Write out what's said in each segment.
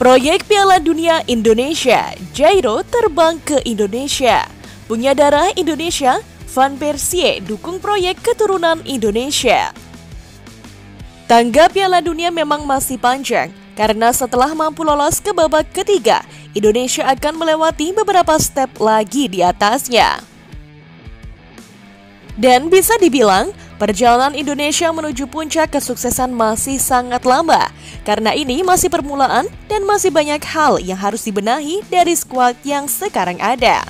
Proyek Piala Dunia Indonesia, Jairo terbang ke Indonesia. Punya darah Indonesia, Van Persie dukung proyek keturunan Indonesia. Tangga Piala Dunia memang masih panjang, karena setelah mampu lolos ke babak ketiga, Indonesia akan melewati beberapa step lagi di atasnya. Dan bisa dibilang, perjalanan Indonesia menuju puncak kesuksesan masih sangat lama. Karena ini masih permulaan dan masih banyak hal yang harus dibenahi dari skuad yang sekarang ada.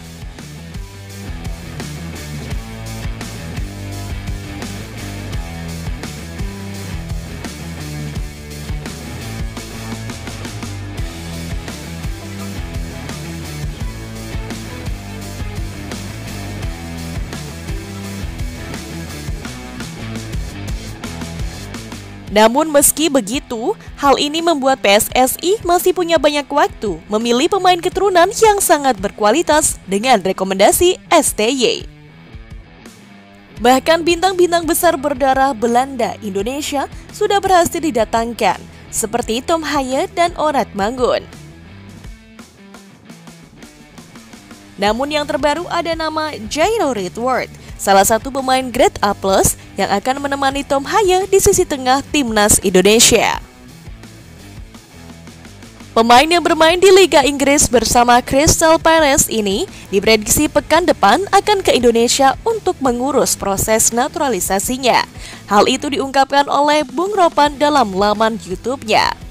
Namun meski begitu, hal ini membuat PSSI masih punya banyak waktu memilih pemain keturunan yang sangat berkualitas dengan rekomendasi STY. Bahkan bintang-bintang besar berdarah Belanda Indonesia sudah berhasil didatangkan, seperti Tom Haye dan Orad Manggun. Namun yang terbaru ada nama Jairo Ritward, salah satu pemain grade A+ yang akan menemani Tom Haye di sisi tengah timnas Indonesia. Pemain yang bermain di Liga Inggris bersama Crystal Palace ini diprediksi pekan depan akan ke Indonesia untuk mengurus proses naturalisasinya. Hal itu diungkapkan oleh Bung Ropan dalam laman YouTube-nya.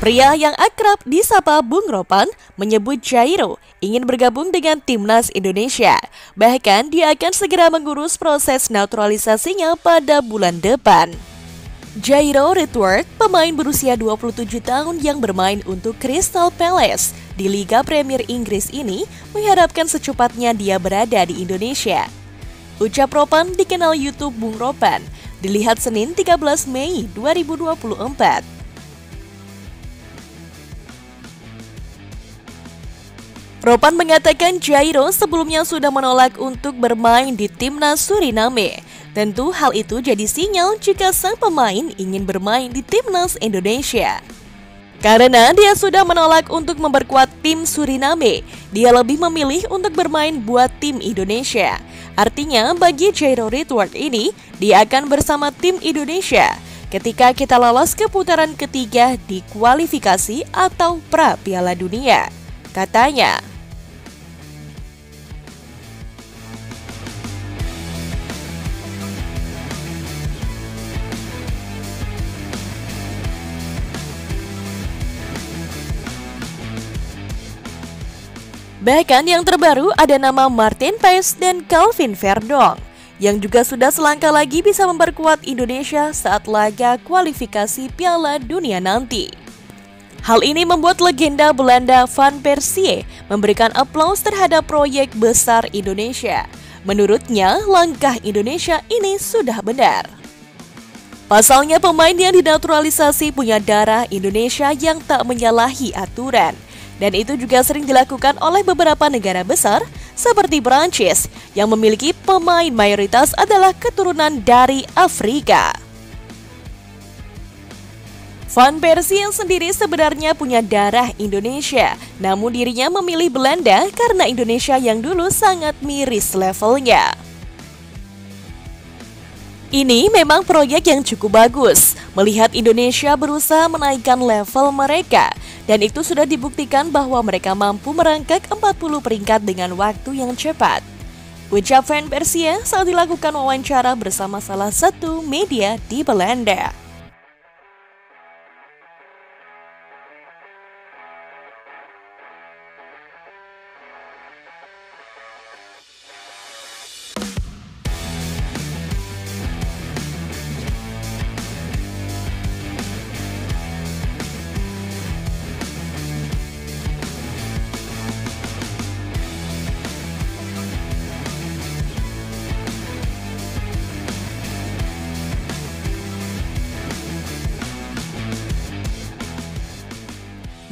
Pria yang akrab disapa Bung Ropan menyebut Jairo ingin bergabung dengan timnas Indonesia. Bahkan dia akan segera mengurus proses naturalisasinya pada bulan depan. Jairo Ritward, pemain berusia 27 tahun yang bermain untuk Crystal Palace di Liga Premier Inggris ini, mengharapkan secepatnya dia berada di Indonesia. Ucap Ropan di kanal YouTube Bung Ropan, dilihat Senin 13 Mei 2024. Ropan mengatakan Jairo sebelumnya sudah menolak untuk bermain di timnas Suriname. Tentu hal itu jadi sinyal jika sang pemain ingin bermain di timnas Indonesia. Karena dia sudah menolak untuk memperkuat tim Suriname, dia lebih memilih untuk bermain buat tim Indonesia. Artinya bagi Jairo Ritward ini, dia akan bersama tim Indonesia ketika kita lolos ke putaran ketiga di kualifikasi atau pra Piala Dunia, katanya. Bahkan yang terbaru ada nama Martin Paes dan Calvin Verdong, yang juga sudah selangkah lagi bisa memperkuat Indonesia saat laga kualifikasi Piala Dunia nanti. Hal ini membuat legenda Belanda Van Persie memberikan aplaus terhadap proyek besar Indonesia. Menurutnya, langkah Indonesia ini sudah benar. Pasalnya pemain yang dinaturalisasi punya darah Indonesia yang tak menyalahi aturan. Dan itu juga sering dilakukan oleh beberapa negara besar seperti Prancis yang memiliki pemain mayoritas adalah keturunan dari Afrika. Van Persie yang sendiri sebenarnya punya darah Indonesia, namun dirinya memilih Belanda karena Indonesia yang dulu sangat miris levelnya. Ini memang proyek yang cukup bagus, melihat Indonesia berusaha menaikkan level mereka, dan itu sudah dibuktikan bahwa mereka mampu merangkak 40 peringkat dengan waktu yang cepat. Ucap Van Persie saat dilakukan wawancara bersama salah satu media di Belanda.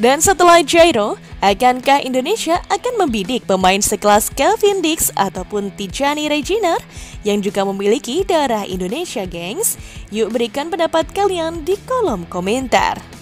Dan setelah Jairo, akankah Indonesia akan membidik pemain sekelas Kevin Dix ataupun Tijani Reginer yang juga memiliki darah Indonesia, gengs? Yuk berikan pendapat kalian di kolom komentar.